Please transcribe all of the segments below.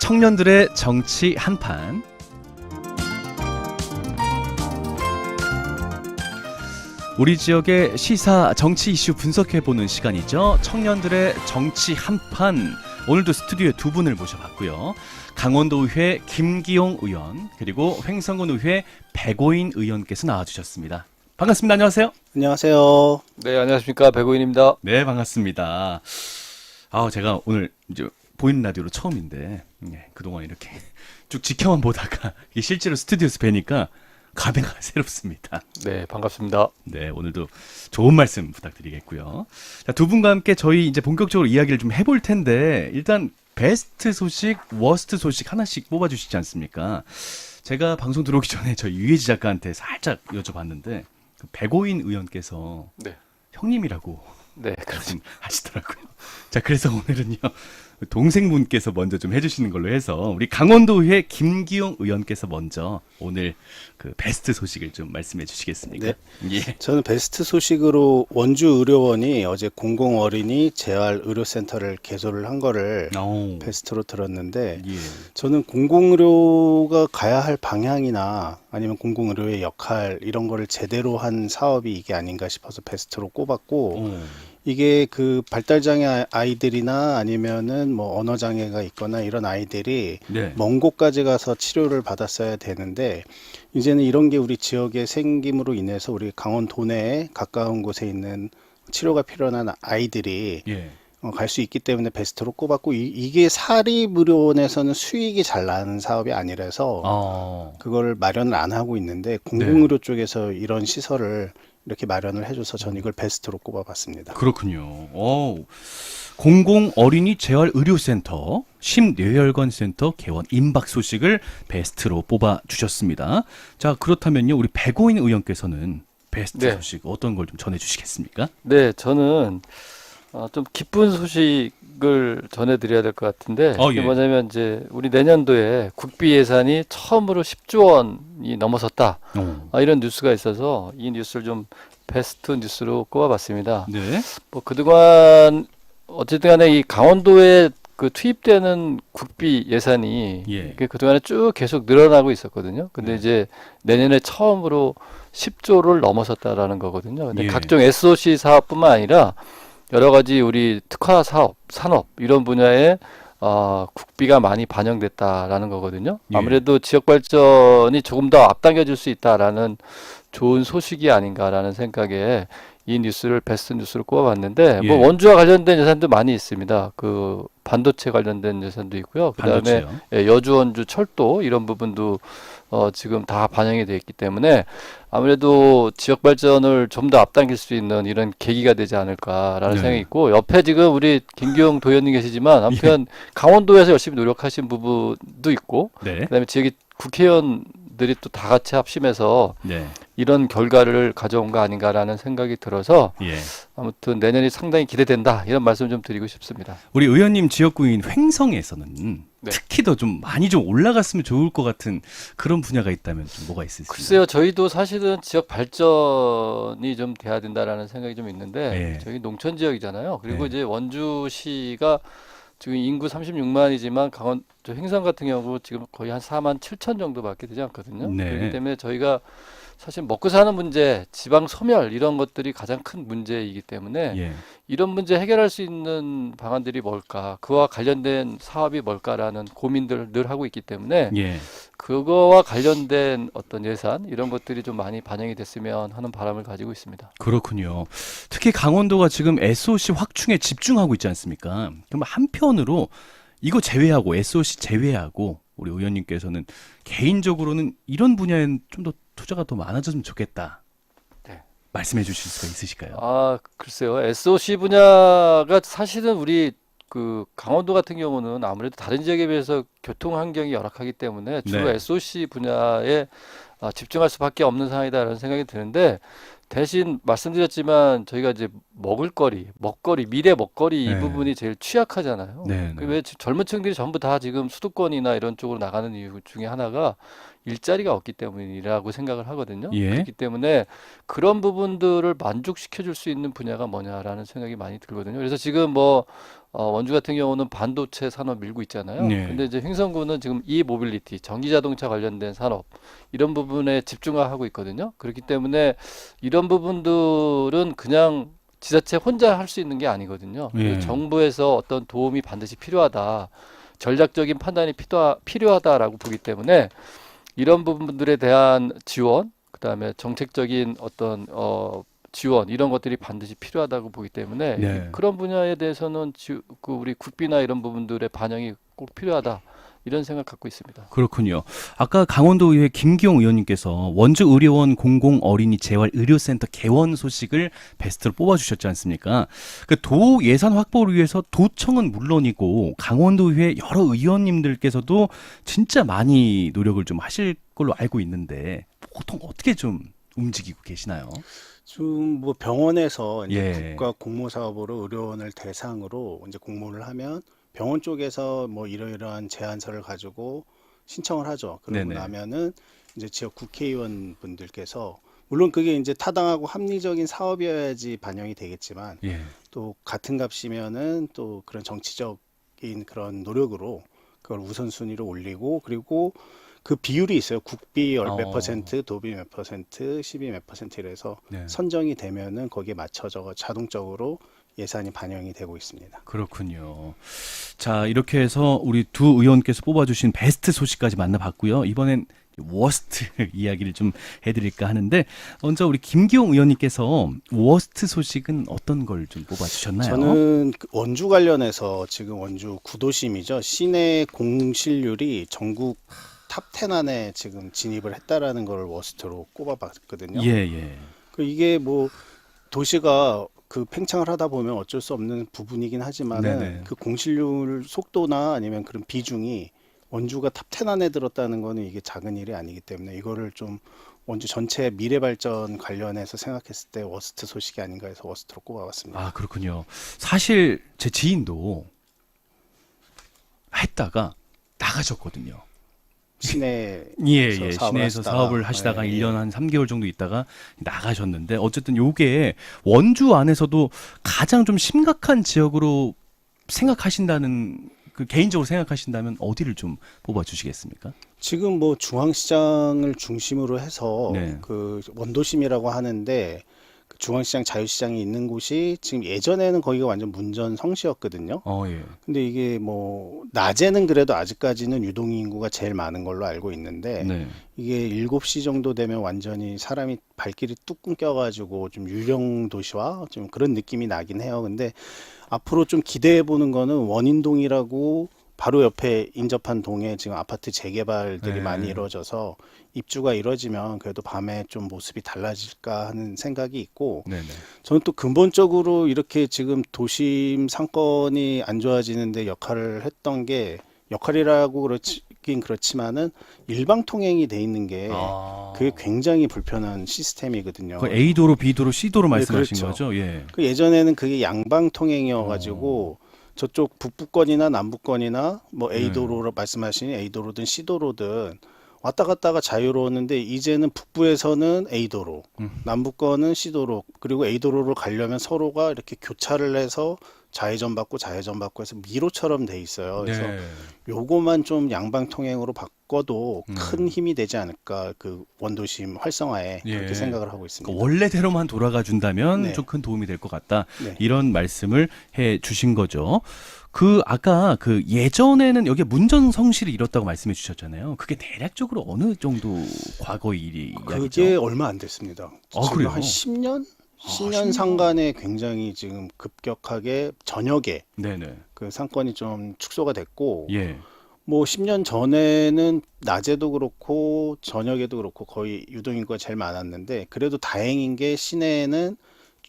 청년들의 정치 한판. 우리 지역의 시사 정치 이슈 분석해보는 시간이죠. 청년들의 정치 한판. 오늘도 스튜디오에 두 분을 모셔봤고요. 강원도의회 김기용 의원, 그리고 횡성군의회 백오인 의원께서 나와주셨습니다. 반갑습니다. 안녕하세요. 안녕하세요. 네, 안녕하십니까. 백오인입니다. 네, 반갑습니다. 제가 오늘 이제 보이는 라디오로 처음인데, 그동안 이렇게 쭉 지켜만 보다가 실제로 스튜디오에서 뵈니까 감회가 새롭습니다. 네, 반갑습니다. 네, 오늘도 좋은 말씀 부탁드리겠고요. 자, 두 분과 함께 저희 이제 본격적으로 이야기를 좀 해볼 텐데, 일단 베스트 소식, 워스트 소식 하나씩 뽑아주시지 않습니까? 제가 방송 들어오기 전에 저희 유해지 작가한테 살짝 여쭤봤는데, 그 백오인 의원께서 네. 형님이라고 네, 그렇습니다. 하시더라고요. 자, 그래서 오늘은요, 동생분께서 먼저 좀 해주시는 걸로 해서 우리 강원도의회 김기용 의원께서 먼저 오늘 그 베스트 소식을 좀 말씀해 주시겠습니까? 네. 예. 저는 베스트 소식으로 원주의료원이 어제 공공어린이 재활의료센터를 개소를 한 거를 베스트로 들었는데, 예. 저는 공공의료가 가야 할 방향이나 아니면 공공의료의 역할 이런 거를 제대로 한 사업이 이게 아닌가 싶어서 베스트로 꼽았고, 이게 그 발달장애 아이들이나 아니면은 뭐 언어장애가 있거나 이런 아이들이 네. 먼 곳까지 가서 치료를 받았어야 되는데, 이제는 이런 게 우리 지역에 생김으로 인해서 우리 강원 도내에 가까운 곳에 있는 치료가 필요한 아이들이 예. 갈 수 있기 때문에 베스트로 꼽았고, 이게 사립의료원에서는 수익이 잘 나는 사업이 아니라서 그걸 마련을 안 하고 있는데, 공공의료 쪽에서 이런 시설을 이렇게 마련을 해줘서 전 이걸 베스트로 꼽아봤습니다. 그렇군요. 공공어린이 재활의료센터, 심뇌혈관센터 개원 임박 소식을 베스트로 뽑아주셨습니다. 자, 그렇다면요, 우리 백오인 의원께서는 베스트 네. 소식 어떤 걸 좀 전해주시겠습니까? 네, 저는 좀 기쁜 소식을 전해드려야 될 것 같은데, 예. 이게 뭐냐면 이제 우리 내년도에 국비 예산이 처음으로 10조 원이 넘어섰다. 이런 뉴스가 있어서 이 뉴스를 좀 베스트 뉴스로 꼽아봤습니다. 네. 뭐 그동안 어쨌든 간에 이 강원도에 그 투입되는 국비 예산이 예. 그동안에 쭉 계속 늘어나고 있었거든요. 근데 이제 내년에 처음으로 10조를 넘어섰다라는 거거든요. 근데 예. 각종 SOC 사업뿐만 아니라 여러 가지 우리 특화 사업, 산업 이런 분야에 국비가 많이 반영됐다라는 거거든요. 예. 아무래도 지역 발전이 조금 더 앞당겨질 수 있다라는 좋은 소식이 아닌가라는 생각에 이 뉴스를 베스트 뉴스로 꼽아봤는데, 예. 뭐 원주와 관련된 예산도 많이 있습니다. 그 반도체 관련된 예산도 있고요. 그다음에 반도체요? 여주, 원주, 철도 이런 부분도 지금 다 반영이 되어 있기 때문에 아무래도 지역 발전을 좀 더 앞당길 수 있는 이런 계기가 되지 않을까라는 네. 생각이 있고, 옆에 지금 우리 김기용 도의원님 계시지만 한편 강원도에서 열심히 노력하신 부분도 있고, 네. 그다음에 지역의 국회의원들이 또 다 같이 합심해서 네. 이런 결과를 가져온 거 아닌가라는 생각이 들어서 예. 아무튼 내년이 상당히 기대된다, 이런 말씀 좀 드리고 싶습니다. 우리 의원님 지역구인 횡성에서는 네. 특히 더 좀 많이 좀 올라갔으면 좋을 것 같은 그런 분야가 있다면 좀 뭐가 있으세요? 글쎄요, 저희도 사실은 지역 발전이 좀 돼야 된다라는 생각이 좀 있는데, 예. 저희 농촌 지역이잖아요. 그리고 예. 이제 원주시가 지금 인구 36만이지만 저 횡성 같은 경우 지금 거의 한 4만 7천 정도밖에 되지 않거든요. 네. 그렇기 때문에 저희가 사실 먹고 사는 문제, 지방 소멸 이런 것들이 가장 큰 문제이기 때문에 예. 이런 문제 해결할 수 있는 방안들이 뭘까, 그와 관련된 사업이 뭘까라는 고민들을 늘 하고 있기 때문에 예. 그거와 관련된 어떤 예산 이런 것들이 좀 많이 반영이 됐으면 하는 바람을 가지고 있습니다. 그렇군요. 특히 강원도가 지금 SOC 확충에 집중하고 있지 않습니까? 그럼 한편으로 이거 제외하고 SOC 제외하고 우리 의원님께서는 개인적으로는 이런 분야엔 좀 더 투자가 더 많아졌으면 좋겠다. 네. 말씀해 주실 수가 있으실까요? 글쎄요. SOC 분야가 사실은 우리 그 강원도 같은 경우는 아무래도 다른 지역에 비해서 교통 환경이 열악하기 때문에 주로 네. SOC 분야에 집중할 수밖에 없는 상황이다라는 생각이 드는데, 대신 말씀드렸지만 저희가 이제 먹거리, 미래 먹거리 이 네. 부분이 제일 취약하잖아요. 네, 네. 왜 젊은 층들이 전부 다 지금 수도권이나 이런 쪽으로 나가는 이유 중에 하나가 일자리가 없기 때문이라고 생각을 하거든요. 예. 그렇기 때문에 그런 부분들을 만족시켜줄 수 있는 분야가 뭐냐라는 생각이 많이 들거든요. 그래서 지금 뭐 원주 같은 경우는 반도체 산업 밀고 있잖아요. 네. 근데 이제 횡성구는 지금 모빌리티, 전기 자동차 관련된 산업 이런 부분에 집중하고 있거든요. 그렇기 때문에 이런 부분들은 그냥 지자체 혼자 할 수 있는 게 아니거든요. 예. 정부에서 어떤 도움이 반드시 필요하다. 전략적인 판단이 필요하다라고 보기 때문에 이런 부분들에 대한 지원, 그다음에 정책적인 어떤 지원 이런 것들이 반드시 필요하다고 보기 때문에 네. 그런 분야에 대해서는 그 우리 국비나 이런 부분들의 반영이 꼭 필요하다. 이런 생각 갖고 있습니다. 그렇군요. 아까 강원도의회 김기용 의원님께서 원주의료원 공공어린이 재활의료센터 개원 소식을 베스트로 뽑아주셨지 않습니까? 그 도 예산 확보를 위해서 도청은 물론이고 강원도의회 여러 의원님들께서도 진짜 많이 노력을 좀 하실 걸로 알고 있는데 보통 어떻게 좀 움직이고 계시나요? 지금 뭐 병원에서 이제 예. 국가 공모 사업으로 의료원을 대상으로 이제 공모를 하면 병원 쪽에서 뭐 이러이러한 제안서를 가지고 신청을 하죠. 그러고 네네. 나면은 이제 지역 국회의원 분들께서 물론 그게 이제 타당하고 합리적인 사업이어야지 반영이 되겠지만 예. 또 같은 값이면은 또 그런 정치적인 그런 노력으로 그걸 우선순위로 올리고 그리고 그 비율이 있어요. 국비 몇 퍼센트, 도비 몇 퍼센트, 시비 몇 퍼센트 이래서 네. 선정이 되면은 거기에 맞춰져 자동적으로 예산이 반영이 되고 있습니다. 그렇군요. 자, 이렇게 해서 우리 두 의원께서 뽑아주신 베스트 소식까지 만나봤고요. 이번엔 워스트 이야기를 좀 해드릴까 하는데 먼저 우리 김기용 의원님께서 워스트 소식은 어떤 걸 좀 뽑아주셨나요? 저는 그 원주 관련해서 지금 원주 구도심이죠. 시내 공실률이 전국 탑 10 안에 지금 진입을 했다라는 걸 워스트로 꼽아봤거든요. 예, 예. 이게 뭐 도시가 그 팽창을 하다 보면 어쩔 수 없는 부분이긴 하지만은 네네. 그 공실률 속도나 아니면 그런 비중이 원주가 탑 10 안에 들었다는 거는 이게 작은 일이 아니기 때문에 이거를 좀 원주 전체 미래 발전 관련해서 생각했을 때 워스트 소식이 아닌가 해서 워스트로 꼽아봤습니다. 아, 그렇군요. 사실 제 지인도 했다가 나가셨거든요. 시내 예, 사업을 시내에서 하시다가, 사업을 하시다가 예, 1년 한 3개월 정도 있다가 나가셨는데 어쨌든 요게 원주 안에서도 가장 좀 심각한 지역으로 생각하신다는 그 개인적으로 생각하신다면 어디를 좀 뽑아 주시겠습니까? 지금 뭐 중앙시장을 중심으로 해서 네. 그 원도심이라고 하는데 그 중앙시장 자유시장이 있는 곳이 지금 예전에는 거기가 완전 문전 성시였거든요. 예. 근데 이게 뭐 낮에는 그래도 아직까지는 유동 인구가 제일 많은 걸로 알고 있는데 네. 이게 7시 정도 되면 완전히 사람이 발길이 뚝 끊겨가지고 좀 유령 도시와 좀 그런 느낌이 나긴 해요. 근데 앞으로 좀 기대해 보는 거는 원인동이라고 바로 옆에 인접한 동에 지금 아파트 재개발들이 네. 많이 이루어져서 입주가 이루어지면 그래도 밤에 좀 모습이 달라질까 하는 생각이 있고 네, 네. 저는 또 근본적으로 이렇게 지금 도심 상권이 안 좋아지는데 역할을 했던 게 역할이라고 그렇긴 그렇지만은 일방 통행이 돼 있는 게 그게 굉장히 불편한 시스템이거든요. 그 A도로, B도로, C도로 네, 말씀하신 그렇죠. 거죠? 예. 그 예전에는 그게 양방 통행이어가지고 저쪽 북부권이나 남부권이나 뭐 A도로 말씀하신 A도로든 C도로든 왔다 갔다가 자유로웠는데 이제는 북부에서는 A도로, 남부권은 C도로, 그리고 A도로로 가려면 서로가 이렇게 교차를 해서 좌회전 받고 해서 미로처럼 돼 있어요. 그래서 네. 요거만 좀 양방 통행으로 바꿔도 큰 힘이 되지 않을까 그 원도심 활성화에 예. 그렇게 생각을 하고 있습니다. 그 원래대로만 돌아가 준다면 네. 좀 큰 도움이 될 것 같다. 네. 이런 말씀을 해 주신 거죠. 아까 예전에는 여기에 문전성시를 이뤘다고 말씀해 주셨잖아요. 그게 대략적으로 어느 정도 과거 일이 그게 이야기죠? 얼마 안 됐습니다. 아, 지금 그래요? 한 10년? 10년 10년? 상간에 굉장히 지금 급격하게 저녁에 네네. 그 상권이 좀 축소가 됐고 예. 뭐 10년 전에는 낮에도 그렇고 저녁에도 그렇고 거의 유동인구가 제일 많았는데 그래도 다행인 게 시내에는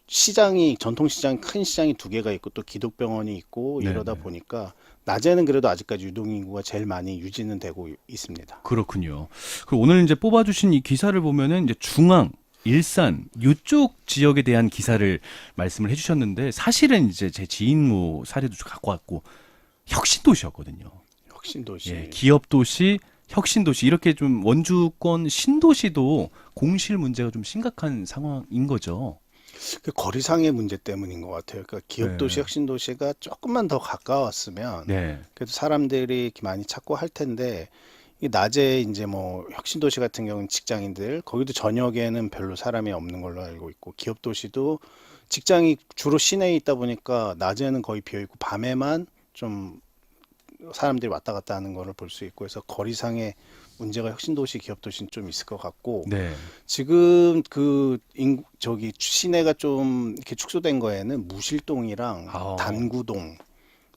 시장이 전통시장 큰 시장이 2개가 있고 또 기독병원이 있고 이러다 네네. 보니까 낮에는 그래도 아직까지 유동인구가 제일 많이 유지는 되고 있습니다. 그렇군요. 그리고 오늘 이제 뽑아주신 이 기사를 보면은 이제 중앙, 일산 이쪽 지역에 대한 기사를 말씀을 해주셨는데 사실은 이제 제 지인모 사례도 좀 갖고 왔고 혁신도시였거든요. 혁신도시. 예, 기업도시, 혁신도시 이렇게 좀 원주권 신도시도 공실 문제가 좀 심각한 상황인 거죠. 그 거리상의 문제 때문인 것 같아요. 그러니까 기업도시, 네. 혁신도시가 조금만 더 가까웠으면 네. 그래도 사람들이 이렇게 많이 찾고 할 텐데 이 낮에 이제 뭐 혁신도시 같은 경우는 직장인들 거기도 저녁에는 별로 사람이 없는 걸로 알고 있고 기업도시도 직장이 주로 시내에 있다 보니까 낮에는 거의 비어 있고 밤에만 좀 사람들이 왔다 갔다 하는 거를 볼 수 있고 해서 거리상의 문제가 혁신도시, 기업도시는 좀 있을 것 같고 네. 지금 그 저기 시내가 좀 이렇게 축소된 거에는 무실동이랑 아. 단구동,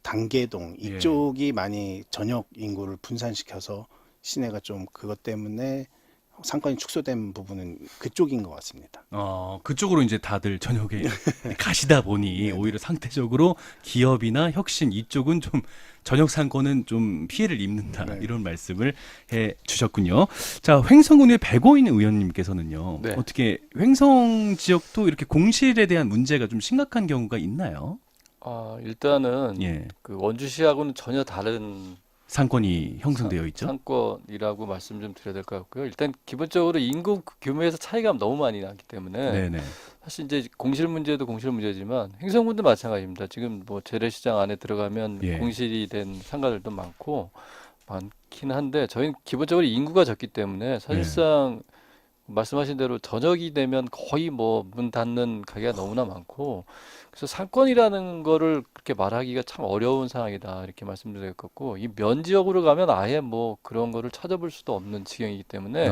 단계동 예. 이쪽이 많이 전역 인구를 분산시켜서 시내가 좀 그것 때문에 상권이 축소된 부분은 그쪽인 것 같습니다. 그쪽으로 이제 다들 저녁에 가시다 보니 오히려 상대적으로 기업이나 혁신 이쪽은 좀 저녁 상권은 좀 피해를 입는다 네. 이런 말씀을 해 주셨군요. 자, 횡성군의 백오인 의원님께서는요. 네. 어떻게 횡성 지역도 이렇게 공실에 대한 문제가 좀 심각한 경우가 있나요? 일단은 예. 그 원주시하고는 전혀 다른 상권이 형성되어 있죠. 상권이라고 말씀 좀 드려야 될 것 같고요. 일단 기본적으로 인구 규모에서 차이가 너무 많이 나기 때문에 네네. 사실 이제 공실 문제도 공실 문제지만 횡성군도 마찬가지입니다. 지금 뭐 재래시장 안에 들어가면 예. 공실이 된 상가들도 많긴 한데 저희는 기본적으로 인구가 적기 때문에 사실상 말씀하신 대로 저녁이 되면 거의 뭐 문 닫는 가게가 너무나 많고 그래서 상권이라는 거를 그렇게 말하기가 참 어려운 상황이다 이렇게 말씀드릴 것 같고 이 면 지역으로 가면 아예 뭐 그런 거를 찾아볼 수도 없는 지경이기 때문에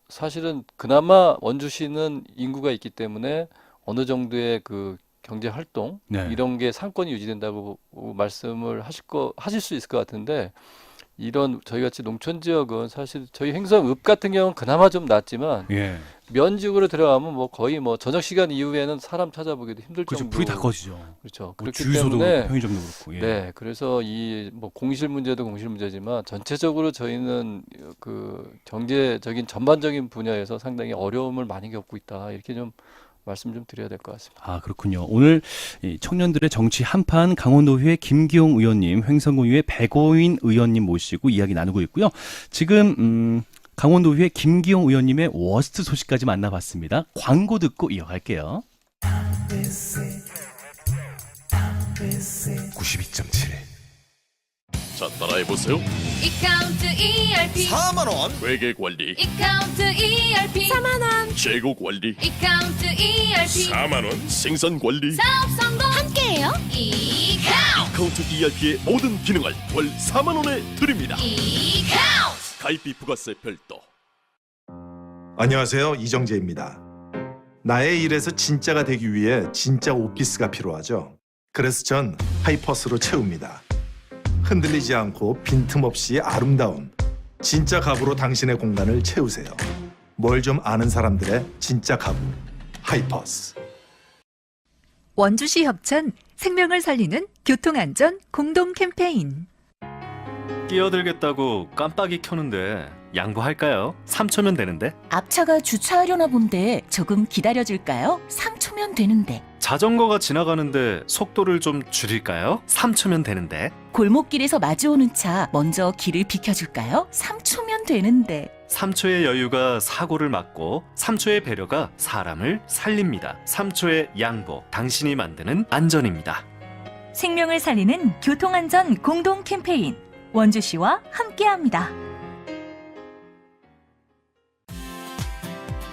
사실은 그나마 원주시는 인구가 있기 때문에 어느 정도의 그 경제 활동 네. 이런 게 상권이 유지된다고 말씀을 하실 수 있을 것 같은데 이런 저희 같이 농촌 지역은 사실 저희 횡성읍 같은 경우는 그나마 좀 낫지만 예. 면 지역으로 들어가면 뭐 거의 뭐 저녁 시간 이후에는 사람 찾아보기도 힘들 그렇죠. 정도. 불이 다 꺼지죠. 그렇죠. 뭐 그렇기 주유소도 때문에 그렇고 편의점도 그렇고. 예. 네, 그래서 이 뭐 공실 문제도 공실 문제지만 전체적으로 저희는 그 경제적인 전반적인 분야에서 상당히 어려움을 많이 겪고 있다 이렇게 좀 말씀 좀 드려야 될 것 같습니다. 그렇군요. 오늘 이 청년들의 정치 한판 강원도의회 김기용 의원님, 횡성군의회 백오인 의원님 모시고 이야기 나누고 있고요. 지금 강원도의회 김기용 의원님의 워스트 소식까지 만나봤습니다. 광고 듣고 이어갈게요. 92.7 자, 따라해보세요. 이카운트 ERP 4만원 회계관리, 이카운트 ERP 4만원 재고관리, 이카운트 ERP 4만원, 생산관리, 사업 성공 함께해요 이카운트 카운트 ERP의 모든 기능을 월 4만원에 드립니다. 이카운트 가입비 부가세 별도. 안녕하세요, 이정재입니다. 나의 일에서 진짜가 되기 위해 진짜 오피스가 필요하죠. 그래서 전 하이퍼스로 채웁니다. 흔들리지 않고 빈틈없이 아름다운 진짜 가구로 당신의 공간을 채우세요. 뭘 좀 아는 사람들의 진짜 가구 하이퍼스. 원주시 협찬 생명을 살리는 교통안전 공동 캠페인. 끼어들겠다고 깜빡이 켜는데 양보할까요? 3초면 되는데. 앞차가 주차하려나 본데 조금 기다려줄까요? 3초면 되는데. 자전거가 지나가는데 속도를 좀 줄일까요? 3초면 되는데. 골목길에서 마주오는 차 먼저 길을 비켜줄까요? 3초면 되는데. 3초의 여유가 사고를 막고 3초의 배려가 사람을 살립니다. 3초의 양보, 당신이 만드는 안전입니다. 생명을 살리는 교통안전 공동 캠페인. 원주시와 함께합니다.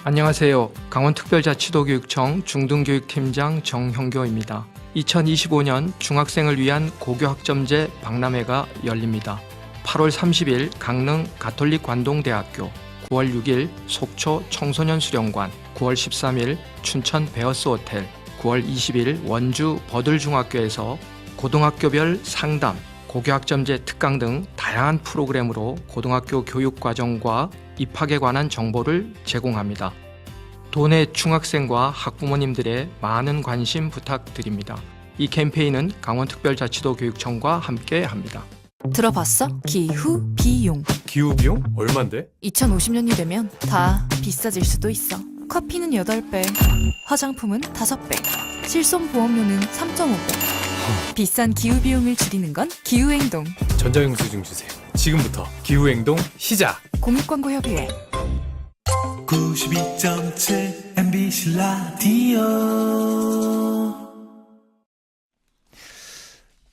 안녕하세요. 강원특별자치도교육청 중등교육팀장 정형교입니다. 2025년 중학생을 위한 고교학점제 박람회가 열립니다. 8월 30일 강릉 가톨릭 관동대학교, 9월 6일 속초 청소년 수련관, 9월 13일 춘천 베어스 호텔, 9월 20일 원주 버들중학교에서 고등학교별 상담, 고교학점제 특강 등 다양한 프로그램으로 고등학교 교육 과정과 입학에 관한 정보를 제공합니다. 도내 중학생과 학부모님들의 많은 관심 부탁드립니다. 이 캠페인은 강원특별자치도 교육청과 함께합니다. 들어봤어? 기후 비용. 기후비용? 얼만데? 2050년이 되면 다 비싸질 수도 있어. 커피는 8배, 화장품은 5배, 실손보험료는 3.5배. 비싼 기후비용을 줄이는 건 기후행동. 전자영수증 주세요. 지금부터 기후행동 시작. 공익광고협의회 92.7 MBC 라디오.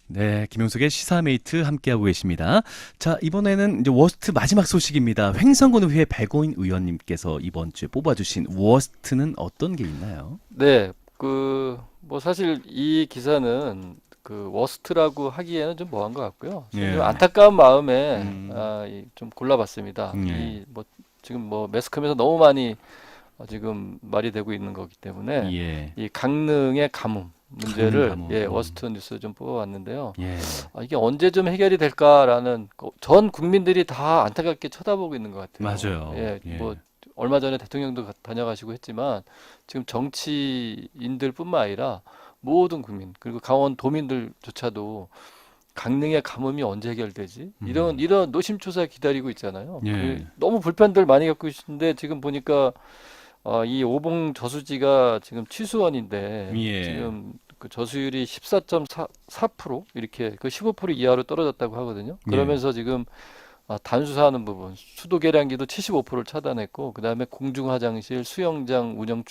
네, 김용석의 시사메이트 함께하고 계십니다. 자, 이번에는 이제 워스트 마지막 소식입니다. 횡성군의회 백오인 의원님께서 이번 주에 뽑아주신 워스트는 어떤 게 있나요? 네, 뭐 사실 이 기사는 그 워스트라고 하기에는 좀 뭐한 것 같고요. 예. 좀 안타까운 마음에 좀 골라봤습니다. 예. 지금 뭐 매스컴에서 너무 많이 지금 말이 되고 있는 거기 때문에 예. 이 강릉의 가뭄 문제를 가뭄. 워스트 뉴스 좀 뽑아왔는데요. 예. 이게 언제 좀 해결이 될까라는 전 국민들이 다 안타깝게 쳐다보고 있는 것 같아요. 맞아요. 예, 예. 뭐 얼마 전에 대통령도 다녀가시고 했지만 지금 정치인들뿐만 아니라 모든 국민 그리고 강원 도민들조차도 강릉의 가뭄이 언제 해결되지? 이런 노심초사 기다리고 있잖아요. 예. 너무 불편들 많이 겪고 계신데 지금 보니까 이 오봉 저수지가 지금 취수원인데 예. 지금 그 저수율이 14.4% 이렇게 그 15% 이하로 떨어졌다고 하거든요. 그러면서 지금 단수사하는 부분, 수도 계량기도 75%를 차단했고, 그 다음에 공중 화장실, 수영장 운영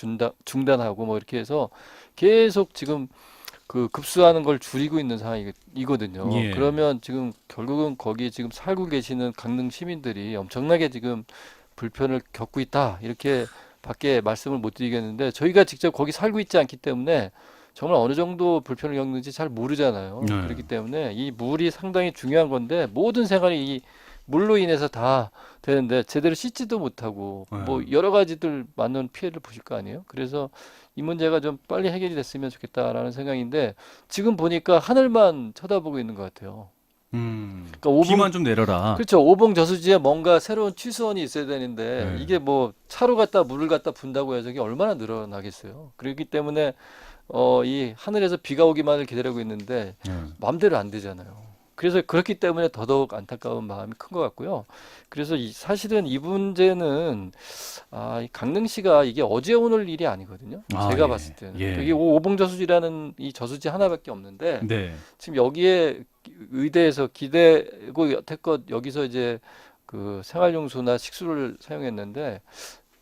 중단하고 뭐 이렇게 해서 계속 지금 그 급수하는 걸 줄이고 있는 상황이거든요. 예. 그러면 지금 결국은 거기 지금 살고 계시는 강릉 시민들이 엄청나게 지금 불편을 겪고 있다 이렇게 밖에 말씀을 못 드리겠는데 저희가 직접 거기 살고 있지 않기 때문에 정말 어느 정도 불편을 겪는지 잘 모르잖아요. 네. 그렇기 때문에 이 물이 상당히 중요한 건데 모든 생활이 이 물로 인해서 다 되는데 제대로 씻지도 못하고 뭐 여러 가지들 많은 피해를 보실 거 아니에요. 그래서 이 문제가 좀 빨리 해결이 됐으면 좋겠다라는 생각인데 지금 보니까 하늘만 쳐다보고 있는 것 같아요. 그러니까 비만 좀 내려라. 그렇죠. 오봉 저수지에 뭔가 새로운 취수원이 있어야 되는데 네. 이게 뭐 차로 갖다 물을 갖다 분다고 해서 이게 얼마나 늘어나겠어요. 그렇기 때문에 이 하늘에서 비가 오기만을 기다리고 있는데 마음대로 안 되잖아요. 그래서 그렇기 때문에 더더욱 안타까운 마음이 큰 것 같고요. 그래서 사실은 이 문제는 이 강릉시가 이게 어제 오늘 일이 아니거든요. 제가 봤을 때는 이게 오봉 저수지라는 이 저수지 하나밖에 없는데 네. 지금 여기에 의대에서 기대고 여태껏 여기서 이제 그 생활용수나 식수를 사용했는데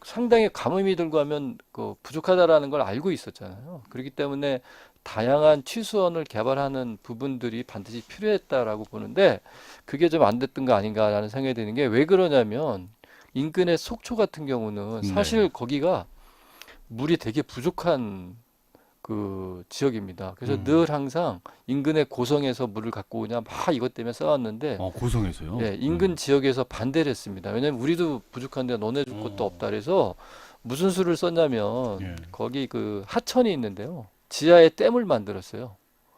상당히 가뭄이 들고 하면 그 부족하다라는 걸 알고 있었잖아요. 그렇기 때문에 다양한 취수원을 개발하는 부분들이 반드시 필요했다라고 보는데 그게 좀 안 됐던 거 아닌가라는 생각이 드는 게 왜 그러냐면 인근의 속초 같은 경우는 사실 거기가 물이 되게 부족한 그 지역입니다. 그래서 늘 항상 인근의 고성에서 물을 갖고 오냐 막 이것 때문에 싸웠는데 고성에서요? 네, 인근 지역에서 반대를 했습니다. 왜냐면 우리도 부족한데 너네 줄 것도 없다 그래서 무슨 수를 썼냐면 거기 그 하천이 있는데요. 지하에 댐을 만들었어요.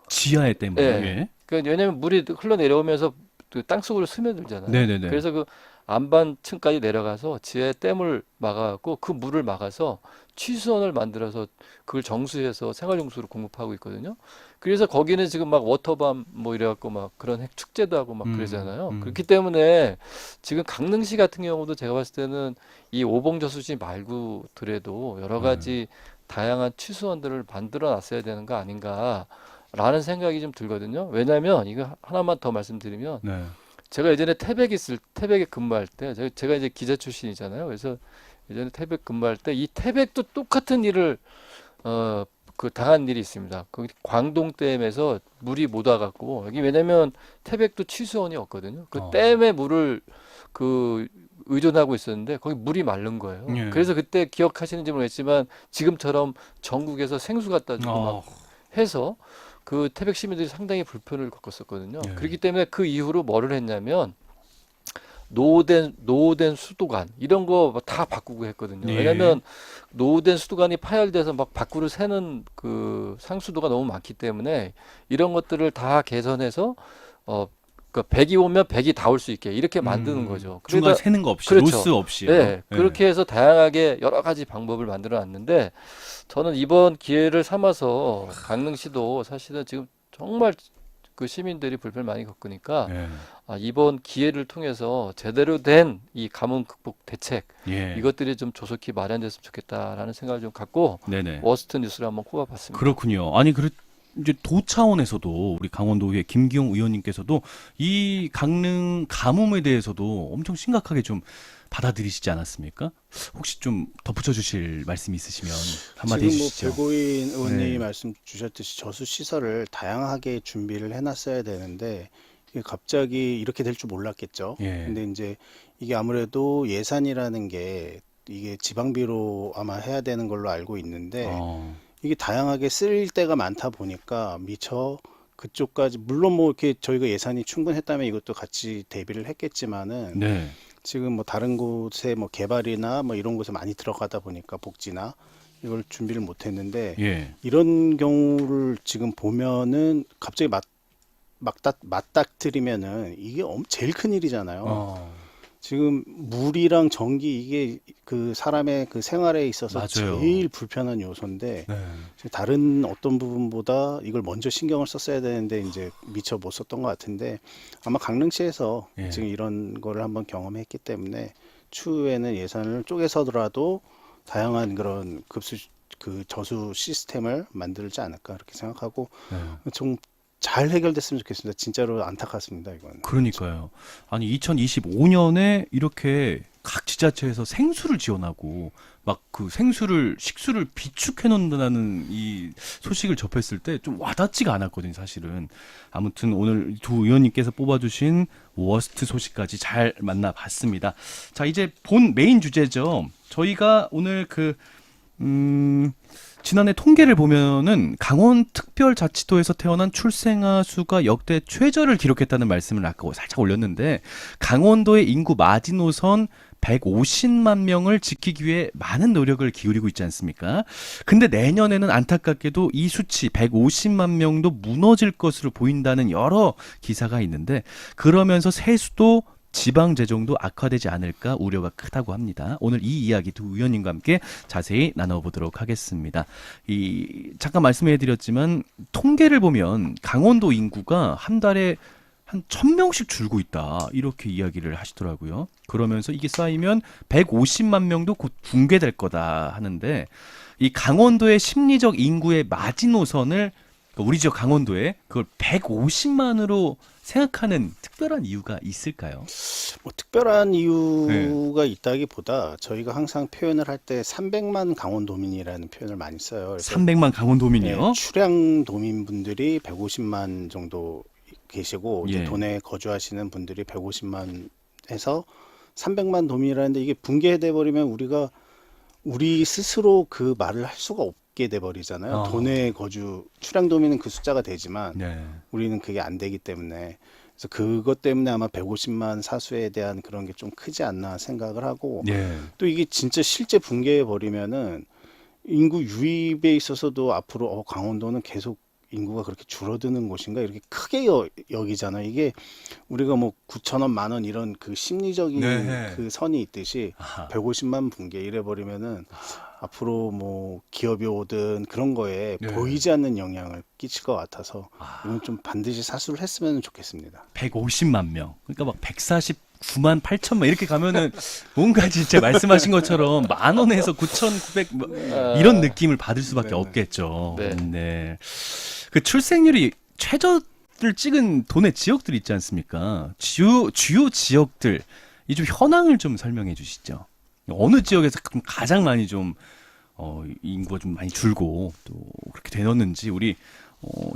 지하에 댐을. 네. 그러니까 왜냐면 물이 흘러내려오면서 그 땅속으로 스며들잖아요. 네네네. 그래서 그 안반층까지 내려가서 지하에 댐을 막아갖고 그 물을 막아서 취수원을 만들어서 그걸 정수해서 생활용수로 공급하고 있거든요. 그래서 거기는 지금 막 워터밤 뭐 이래갖고 막 그런 축제도 하고 막 그러잖아요. 그렇기 때문에 지금 강릉시 같은 경우도 제가 봤을 때는 이 오봉저수지 말고더라도 여러 가지 다양한 취수원들을 만들어 놨어야 되는 거 아닌가라는 생각이 좀 들거든요. 왜냐하면 이거 하나만 더 말씀드리면 제가 예전에 태백에 근무할 때 제가 이제 기자 출신이잖아요. 그래서 예전에 태백 근무할 때 이 태백도 똑같은 일을 그 당한 일이 있습니다. 거기 광동댐에서 물이 못 와갖고 여기 왜냐면 태백도 취수원이 없거든요. 그 댐에 물을 그 의존하고 있었는데 거기 물이 마른 거예요. 그래서 그때 기억하시는지 모르겠지만 지금처럼 전국에서 생수 갖다 주고 막 해서 그 태백 시민들이 상당히 불편을 겪었었거든요. 그렇기 때문에 그 이후로 뭐를 했냐면 노후된 수도관 이런 거 다 바꾸고 했거든요. 왜냐하면 노후된 수도관이 파열돼서 막 밖으로 새는 그 상수도가 너무 많기 때문에 이런 것들을 다 개선해서 그러니까 백이 오면 백이 다 올 수 있게 이렇게 만드는 거죠. 중간에 새는 거 없이, 그렇죠. 로스 없이. 네, 그렇게 해서 다양하게 여러 가지 방법을 만들어놨는데 저는 이번 기회를 삼아서 강릉시도 사실은 지금 정말 그 시민들이 불편을 많이 겪으니까 이번 기회를 통해서 제대로 된 이 가뭄 극복 대책 이것들이 좀 조속히 마련됐으면 좋겠다라는 생각을 좀 갖고 워스트 뉴스를 한번 꼽아봤습니다. 그렇군요. 아니 이제 도 차원에서도 우리 강원도의 김기용 의원님께서도 이 강릉 가뭄에 대해서도 엄청 심각하게 좀 받아들이시지 않았습니까? 혹시 좀 덧붙여 주실 말씀 있으시면 한마디 지금 해주시죠. 배고인 의원님이 네. 말씀 주셨듯이 저수 시설을 다양하게 준비를 해놨어야 되는데 이게 갑자기 이렇게 될 줄 몰랐겠죠. 예. 근데 이제 이게 아무래도 예산이라는 게 이게 지방비로 아마 해야 되는 걸로 알고 있는데 이게 다양하게 쓸 때가 많다 보니까 미처 그쪽까지 물론 뭐 이렇게 저희가 예산이 충분했다면 이것도 같이 대비를 했겠지만은 네. 지금 뭐 다른 곳에 뭐 개발이나 뭐 이런 곳에 많이 들어가다 보니까 복지나 이걸 준비를 못 했는데 예. 이런 경우를 지금 보면은 갑자기 맞닥뜨리면은 이게 제일 큰 일이잖아요. 지금 물이랑 전기 이게 그 사람의 그 생활에 있어서 맞아요. 제일 불편한 요소인데 네. 다른 어떤 부분보다 이걸 먼저 신경을 썼어야 되는데 이제 미처 못 썼던 것 같은데 아마 강릉시에서 예. 지금 이런 거를 한번 경험했기 때문에 추후에는 예산을 쪼개서더라도 다양한 그런 그 저수 시스템을 만들지 않을까 그렇게 생각하고 네. 좀 잘 해결됐으면 좋겠습니다. 진짜로 안타깝습니다, 이건. 그러니까요. 아니 2025년에 이렇게 각 지자체에서 생수를 지원하고 막 그 식수를 비축해 놓는다는 이 소식을 접했을 때 좀 와닿지가 않았거든요, 사실은. 아무튼 오늘 두 의원님께서 뽑아주신 워스트 소식까지 잘 만나봤습니다. 자, 이제 본 메인 주제죠. 저희가 오늘 지난해 통계를 보면은 강원특별자치도에서 태어난 출생아 수가 역대 최저를 기록했다는 말씀을 아까 살짝 올렸는데 강원도의 인구 마지노선 150만 명을 지키기 위해 많은 노력을 기울이고 있지 않습니까? 근데 내년에는 안타깝게도 이 수치 150만 명도 무너질 것으로 보인다는 여러 기사가 있는데 그러면서 세수도 지방 재정도 악화되지 않을까 우려가 크다고 합니다. 오늘 이 이야기 두 의원님과 함께 자세히 나눠보도록 하겠습니다. 잠깐 말씀해드렸지만 통계를 보면 강원도 인구가 한 달에 한 1,000명씩 줄고 있다 이렇게 이야기를 하시더라고요. 그러면서 이게 쌓이면 150만 명도 곧 붕괴될 거다 하는데 이 강원도의 심리적 인구의 마지노선을 우리 지역 강원도에 그걸 150만으로 생각하는 특별한 이유가 있을까요? 뭐 특별한 이유가 있다기보다 저희가 항상 표현을 할 때 300만 강원도민이라는 표현을 많이 써요. 그래서 300만 강원도민이요? 네, 출향 도민분들이 150만 정도 계시고 이제 예. 도내에 거주하시는 분들이 150만에서 300만 도민이라는데 이게 붕괴돼 버리면 우리 스스로 그 말을 할 수가 없게 돼 버리잖아요. 도내에 출향 도민은 그 숫자가 되지만 네. 우리는 그게 안 되기 때문에 그래서 그것 때문에 아마 150만 사수에 대한 그런 게 좀 크지 않나 생각을 하고 예. 또 이게 진짜 실제 붕괴해 버리면은 인구 유입에 있어서도 앞으로 강원도는 계속 인구가 그렇게 줄어드는 곳인가 이렇게 크게 여기잖아요. 이게 우리가 뭐 9,000원, 10,000원 이런 그 심리적인 네. 그 선이 있듯이 150만 붕괴 이래 버리면은 앞으로 뭐 기업이 오든 그런 거에 네. 보이지 않는 영향을 끼칠 것 같아서 이건 좀 반드시 사수를 했으면 좋겠습니다. 150만 명. 그러니까 막 149만 8천만 이렇게 가면은 뭔가 진짜 말씀하신 것처럼 10,000원에서 9,900 이런 느낌을 받을 수밖에 네네. 없겠죠. 네. 네. 그 출생률이 최저를 찍은 도내 지역들 있지 않습니까? 주요 지역들 이 좀 현황을 좀 설명해 주시죠. 어느 지역에서 가장 많이 좀 인구가 좀 많이 줄고 또 그렇게 되었는지 우리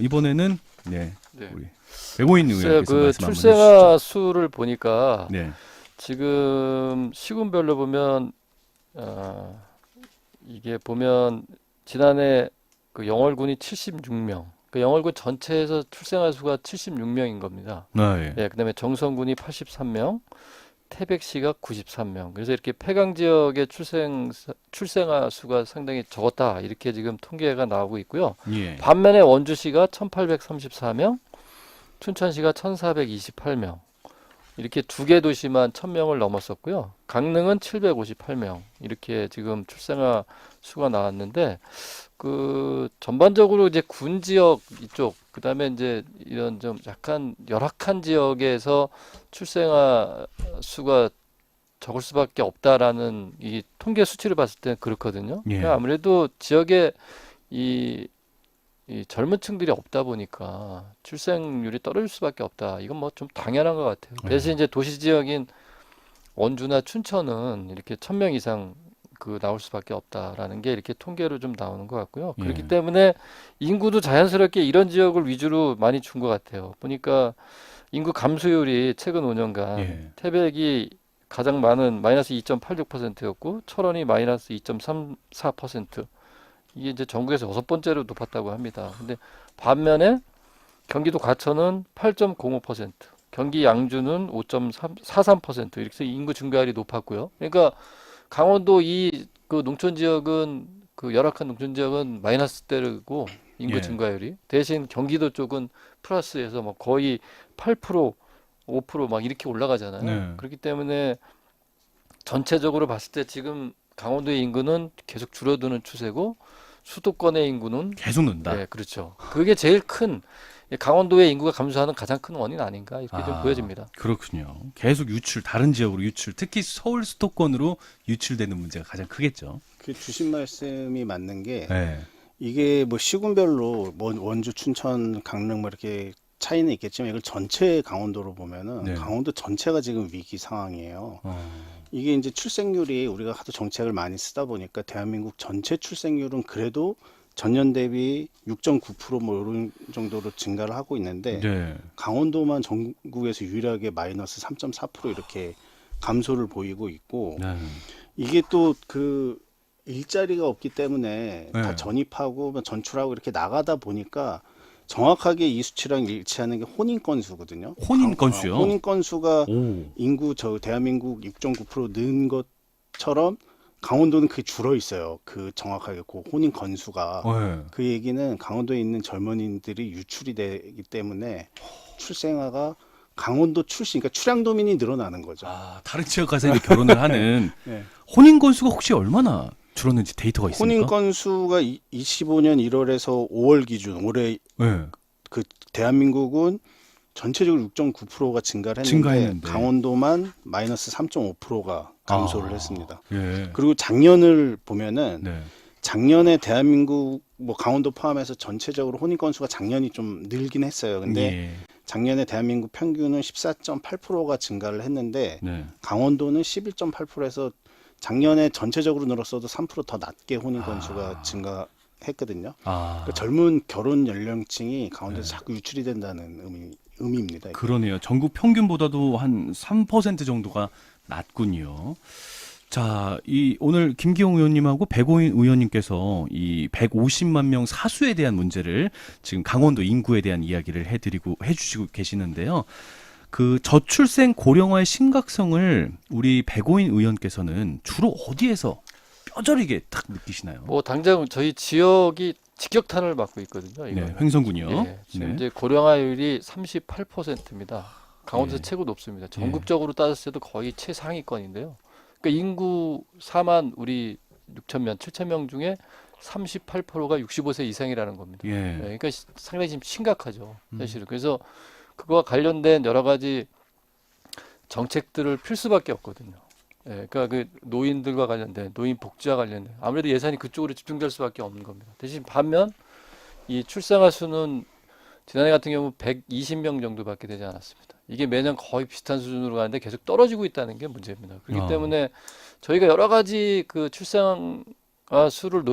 이번에는 네. 우리 배고인 의원께서 그 말씀 한번 출생아 해주시죠. 수를 보니까 네. 지금 시군별로 보면 이게 보면 지난해 그 영월군이 76명, 그 영월군 전체에서 출생아 수가 76명인 겁니다. 예. 예, 그다음에 정선군이 83명, 태백시가 93명. 그래서 이렇게 폐강 지역의 출생아 수가 상당히 적었다. 이렇게 지금 통계가 나오고 있고요. 예. 반면에 원주시가 1,834명, 춘천시가 1,428명. 이렇게 두 개 도시만 1,000명을 넘었었고요. 강릉은 758명. 이렇게 지금 출생아 수가 나왔는데 그 전반적으로 이제 군 지역 이쪽 그다음에 이제 이런 좀 약간 열악한 지역에서 출생아 수가 적을 수밖에 없다라는 이 통계 수치를 봤을 때는 그렇거든요. 예. 그러니까 아무래도 지역의 이 이 젊은 층들이 없다 보니까 출생률이 떨어질 수밖에 없다. 이건 뭐 좀 당연한 것 같아요. 대신 이제 도시 지역인 원주나 춘천은 이렇게 1,000명 이상 그 나올 수밖에 없다라는 게 이렇게 통계로 좀 나오는 것 같고요. 그렇기 때문에 인구도 자연스럽게 이런 지역을 위주로 많이 준 것 같아요. 보니까 인구 감소율이 최근 5년간 태백이 가장 많은 마이너스 2.86%였고 철원이 마이너스 2.34%. 이게 이제 전국에서 6번째로 높았다고 합니다. 근데 반면에 경기도 과천은 8.05%, 경기 양주는 5.43% 이렇게 인구 증가율이 높았고요. 그러니까 강원도 이 그 농촌 지역은 그 열악한 농촌 지역은 마이너스대고 인구 증가율이 대신 경기도 쪽은 플러스에서 뭐 거의 8%, 5% 막 이렇게 올라가잖아요. 네. 그렇기 때문에 전체적으로 봤을 때 지금 강원도의 인구는 계속 줄어드는 추세고 수도권의 인구는 계속 는다. 네, 그렇죠. 그게 제일 큰 강원도의 인구가 감소하는 가장 큰 원인 아닌가 이렇게 좀 보여집니다. 그렇군요. 계속 유출, 다른 지역으로 유출, 특히 서울 수도권으로 유출되는 문제가 가장 크겠죠. 그 주신 말씀이 맞는 게 네. 이게 뭐 시군별로 뭐 원주, 춘천, 강릉 뭐 이렇게 차이는 있겠지만 이걸 전체 강원도로 보면은 강원도 전체가 지금 위기 상황이에요. 이게 이제 출생률이 우리가 하도 정책을 많이 쓰다 보니까 대한민국 전체 출생률은 그래도 전년 대비 6.9%뭐 이런 정도로 증가를 하고 있는데 강원도만 전국에서 유일하게 마이너스 3.4% 이렇게 감소를 보이고 있고 이게 또 그 일자리가 없기 때문에 다 전입하고 뭐 전출하고 이렇게 나가다 보니까 정확하게 이 수치랑 일치하는 게 혼인 건수거든요. 혼인 건수요? 혼인 건수가 인구 대한민국 6.9% 는 것처럼 강원도는 그게 줄어 있어요. 그 정확하게 그 혼인 건수가. 그 얘기는 강원도에 있는 젊은이들이 유출이 되기 때문에 출생아가 강원도 출신, 그러니까 출향도민이 늘어나는 거죠. 다른 지역 가서 이제 결혼을 하는 혼인 건수가 혹시 얼마나 줄었는지 데이터가 있습니까? 혼인 건수가 25년 1월에서 5월 기준 올해 그 대한민국은 전체적으로 6.9%가 증가를 했는데 증가했는데. 강원도만 마이너스 3.5%가 감소를 했습니다. 그리고 작년을 보면은 작년에 대한민국 뭐 강원도 포함해서 전체적으로 혼인 건수가 작년이 좀 늘긴 했어요. 근데 작년에 대한민국 평균은 14.8%가 증가를 했는데 강원도는 11.8%에서 작년에 전체적으로 늘었어도 3% 더 낮게 혼인 건수가 증가했거든요. 그러니까 젊은 결혼 연령층이 강원도에서 자꾸 유출이 된다는 의미입니다. 그러네요. 전국 평균보다도 한 3% 정도가 낮군요. 자, 오늘 김기용 의원님하고 백오인 의원님께서 이 150만 명 사수에 대한 문제를 지금 강원도 인구에 대한 이야기를 해주시고 계시는데요. 그 저출생 고령화의 심각성을 우리 백오인 의원께서는 주로 어디에서 뼈저리게 딱 느끼시나요? 뭐 당장 저희 지역이 직격탄을 맞고 있거든요. 이거는. 횡성군요. 지금 이제 고령화율이 38%입니다. 강원도에서 최고 높습니다. 전국적으로 따졌을 때도 거의 최상위권인데요. 그러니까 인구 4만 우리 6천 명, 7천 명 중에 38%가 65세 이상이라는 겁니다. 그러니까 상당히 지금 심각하죠, 사실은. 그래서 그거와 관련된 여러 가지 정책들을 필 수밖에 없거든요. 그러니까 그 노인들과 관련된 노인 복지와 관련된 아무래도 예산이 그쪽으로 집중될 수밖에 없는 겁니다. 대신 반면 이 출생아 수는 지난해 같은 경우 120명 정도밖에 되지 않았습니다. 이게 매년 거의 비슷한 수준으로 가는데 계속 떨어지고 있다는 게 문제입니다. 그렇기 때문에 저희가 여러 가지 그 출생아 수를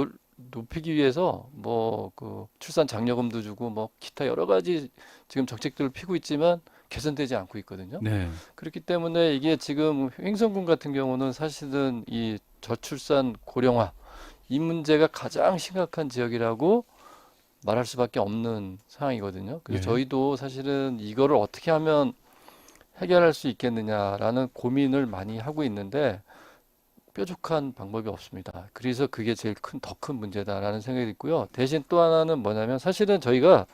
높이기 위해서 뭐 그 출산 장려금도 주고 뭐 기타 여러 가지 지금 정책들을 피고 있지만 개선되지 않고 있거든요. 그렇기 때문에 이게 지금 횡성군 같은 경우는 사실은 이 저출산 고령화 이 문제가 가장 심각한 지역이라고 말할 수밖에 없는 상황이거든요. 그래서 저희도 사실은 이거를 어떻게 하면 해결할 수 있겠느냐라는 고민을 많이 하고 있는데 뾰족한 방법이 없습니다. 그래서 그게 제일 더 큰 문제다라는 생각이 있고요. 대신 또 하나는 뭐냐면 사실은 저희가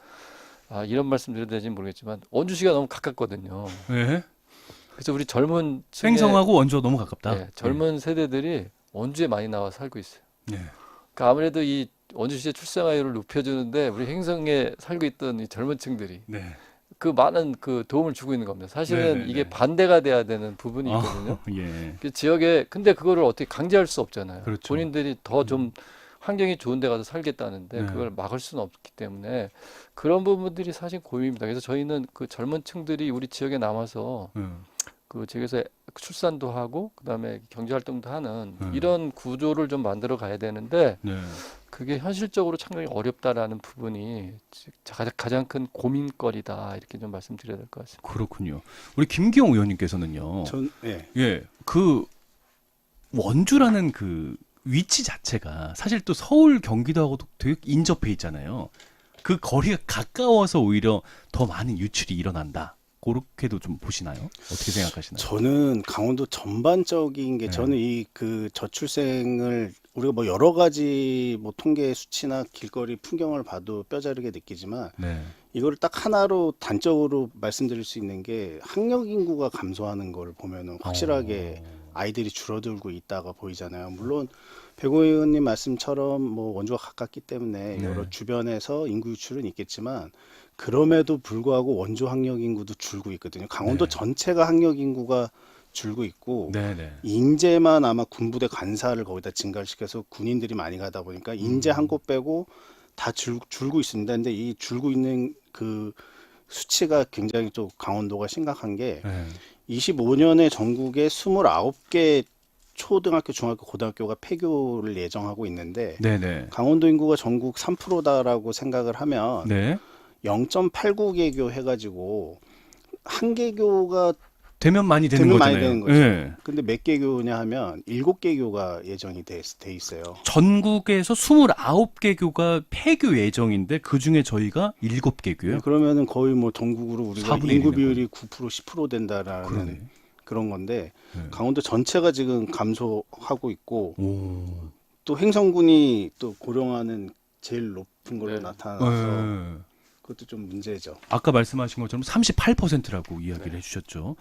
이런 말씀 드려도 되는지 모르겠지만 원주시가 너무 가깝거든요. 그래서 우리 젊은 횡성하고 원주가 너무 가깝다. 젊은 세대들이 원주에 많이 나와 살고 있어요. 그러니까 아무래도 이 원주시의 출생아율을 높여주는데 우리 횡성에 살고 있던 이 젊은 층들이 그 많은 그 도움을 주고 있는 겁니다. 사실은 이게 반대가 돼야 되는 부분이 있거든요. 그 지역에 근데 그거를 어떻게 강제할 수 없잖아요. 본인들이 더 좀 환경이 좋은 데 가서 살겠다는데 네. 그걸 막을 수는 없기 때문에 그런 부분들이 사실 고민입니다. 그래서 저희는 그 젊은 층들이 우리 지역에 남아서 그 지역에서 출산도 하고 그다음에 경제 활동도 하는 이런 구조를 좀 만들어 가야 되는데 네. 그게 현실적으로 상당히 어렵다라는 부분이 가장 큰 고민거리다 이렇게 좀 말씀드려야 될 것 같습니다. 그렇군요. 우리 김기용 의원님께서는요. 예. 그 원주라는 그 위치 자체가 사실 또 서울 경기도하고도 되게 인접해 있잖아요. 그 거리가 가까워서 오히려 더 많은 유출이 일어난다. 그렇게도 좀 보시나요? 어떻게 생각하시나요? 저는 강원도 전반적인 게 네. 저는 이 그 저출생을 우리가 뭐 여러 가지 뭐 통계 수치나 길거리 풍경을 봐도 뼈저리게 느끼지만 네. 이거를 딱 하나로 단적으로 말씀드릴 수 있는 게 학력 인구가 감소하는 걸 보면은 확실하게 아이들이 줄어들고 있다가 보이잖아요. 물론 백오 의원님 말씀처럼 뭐 원주가 가깝기 때문에 네. 여러 주변에서 인구 유출은 있겠지만 그럼에도 불구하고 원주 학력 인구도 줄고 있거든요. 강원도 네. 전체가 학력 인구가 줄고 있고 네네. 인제만 아마 군부대 간사를 거기다 증가를 시켜서 군인들이 많이 가다 보니까 인제 한 곳 빼고 다 줄고 있습니다. 근데 이 줄고 있는 그 수치가 굉장히 또 강원도가 심각한 게 네. 25년에 전국에 29개 초등학교, 중학교, 고등학교가 폐교를 예정하고 있는데 네네. 강원도 인구가 전국 3%다라고 생각을 하면 네. 0.89개교 해가지고 한 개교가 되면 많이 되는 되면 거잖아요. 많이 되는 거죠. 네. 근데 몇 개교냐 하면 7개교가 예정이 돼 있어요. 전국에서 29개 교가 폐교 예정인데 그 중에 저희가 7개교요. 그러면은 거의 뭐 전국으로 우리가 4분의 인구 1이네, 비율이 9% 10% 된다라는 그러네. 그런 건데 네. 강원도 전체가 지금 감소하고 있고 오. 또 행성군이 또 고령화는 제일 높은 걸로 네. 나타나서 네. 그것도 좀 문제죠. 아까 말씀하신 것처럼 38%라고 이야기를 해주셨죠.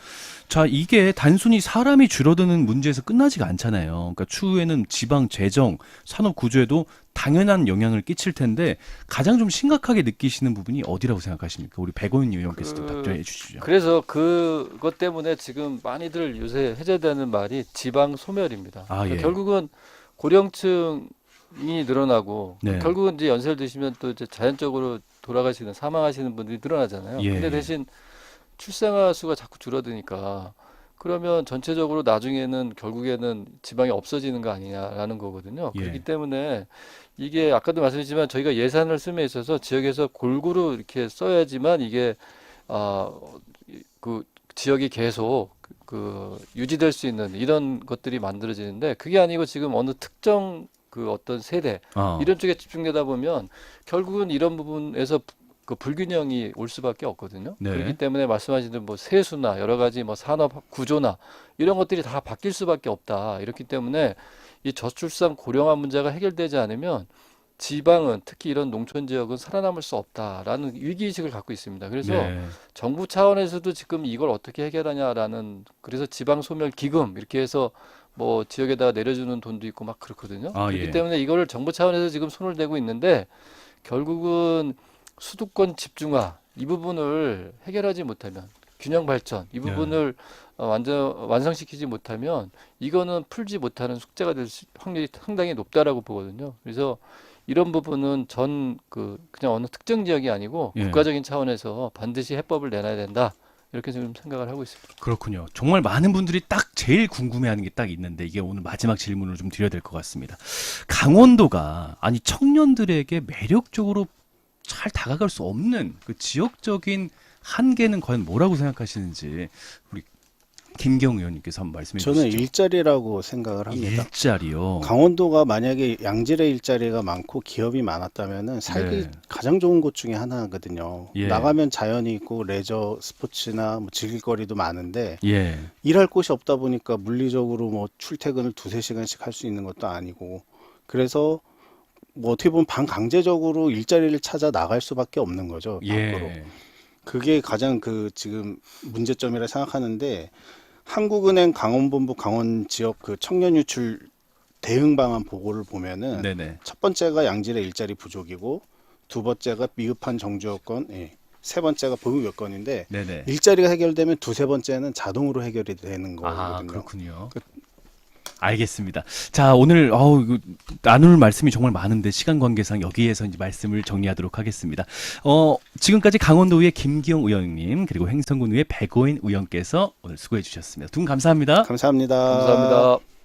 자, 이게 단순히 사람이 줄어드는 문제에서 끝나지가 않잖아요. 그러니까 추후에는 지방 재정, 산업 구조에도 당연한 영향을 끼칠 텐데 가장 좀 심각하게 느끼시는 부분이 어디라고 생각하십니까? 우리 백오인 의원께서도 답변해 주시죠. 그래서 그것 때문에 지금 많이들 요새 해제되는 말이 지방 소멸입니다. 아, 그러니까 예. 결국은 고령층이 늘어나고 네. 결국은 이제 연세를 드시면 또 이제 자연적으로 돌아가시는 사망하시는 분들이 늘어나잖아요. 예. 근데 대신 출생아 수가 자꾸 줄어드니까 그러면 전체적으로 나중에는 결국에는 지방이 없어지는 거 아니냐라는 거거든요. 예. 그렇기 때문에 이게 아까도 말씀드렸지만 저희가 예산을 쓰에 있어서 지역에서 골고루 이렇게 써야지만 이게 그 지역이 계속 그 유지될 수 있는 이런 것들이 만들어지는데 그게 아니고 지금 어느 특정 그 어떤 세대 이런 쪽에 집중되다 보면 결국은 이런 부분에서 그 불균형이 올 수밖에 없거든요. 네. 그렇기 때문에 말씀하신 대로 뭐 세수나 여러 가지 뭐 산업 구조나 이런 것들이 다 바뀔 수밖에 없다. 이렇기 때문에 이 저출산 고령화 문제가 해결되지 않으면 지방은 특히 이런 농촌 지역은 살아남을 수 없다라는 위기의식을 갖고 있습니다. 그래서 네. 정부 차원에서도 지금 이걸 어떻게 해결하냐라는 그래서 지방 소멸 기금 이렇게 해서 뭐 지역에다가 내려주는 돈도 있고 막 그렇거든요. 아, 그렇기 예. 때문에 이거를 정부 차원에서 지금 손을 대고 있는데 결국은 수도권 집중화 이 부분을 해결하지 못하면 균형 발전 이 부분을 완성시키지 못하면 이거는 풀지 못하는 숙제가 될 확률이 상당히 높다라고 보거든요. 그래서 이런 부분은 그냥 어느 특정 지역이 아니고 예. 국가적인 차원에서 반드시 해법을 내놔야 된다. 이렇게 지금 생각을 하고 있습니다. 그렇군요. 정말 많은 분들이 딱 제일 궁금해하는 게 딱 있는데 이게 오늘 마지막 질문을 좀 드려야 될 것 같습니다. 강원도가 아니 청년들에게 매력적으로 잘 다가갈 수 없는 그 지역적인 한계는 과연 뭐라고 생각하시는지 우리 김경 의원님께서 한번 말씀해 주시죠. 저는 일자리라고 생각을 합니다. 일자리요. 강원도가 만약에 양질의 일자리가 많고 기업이 많았다면은 살기 네. 가장 좋은 곳 중에 하나거든요. 예. 나가면 자연이 있고 레저 스포츠나 뭐 즐길 거리도 많은데 예. 일할 곳이 없다 보니까 물리적으로 뭐 출퇴근을 2-3시간씩 할 수 있는 것도 아니고 그래서 뭐 어떻게 보면 반강제적으로 일자리를 찾아 나갈 수밖에 없는 거죠. 밖으로. 예. 그게 가장 그 지금 문제점이라 생각하는데 한국은행 강원본부 강원 지역 그 청년 유출 대응 방안 보고를 보면은 네네. 첫 번째가 양질의 일자리 부족이고 두 번째가 미흡한 정주 여건, 세 번째가 보육 여건인데 네네. 일자리가 해결되면 두세 번째는 자동으로 해결이 되는 아, 거거든요. 그렇군요. 알겠습니다. 자, 오늘 이거 나눌 말씀이 정말 많은데 시간 관계상 여기에서 이제 말씀을 정리하도록 하겠습니다. 지금까지 강원도의회 김기영 의원님 그리고 횡성군의회 백오인 의원께서 오늘 수고해 주셨습니다. 두 분 감사합니다. 감사합니다. 감사합니다.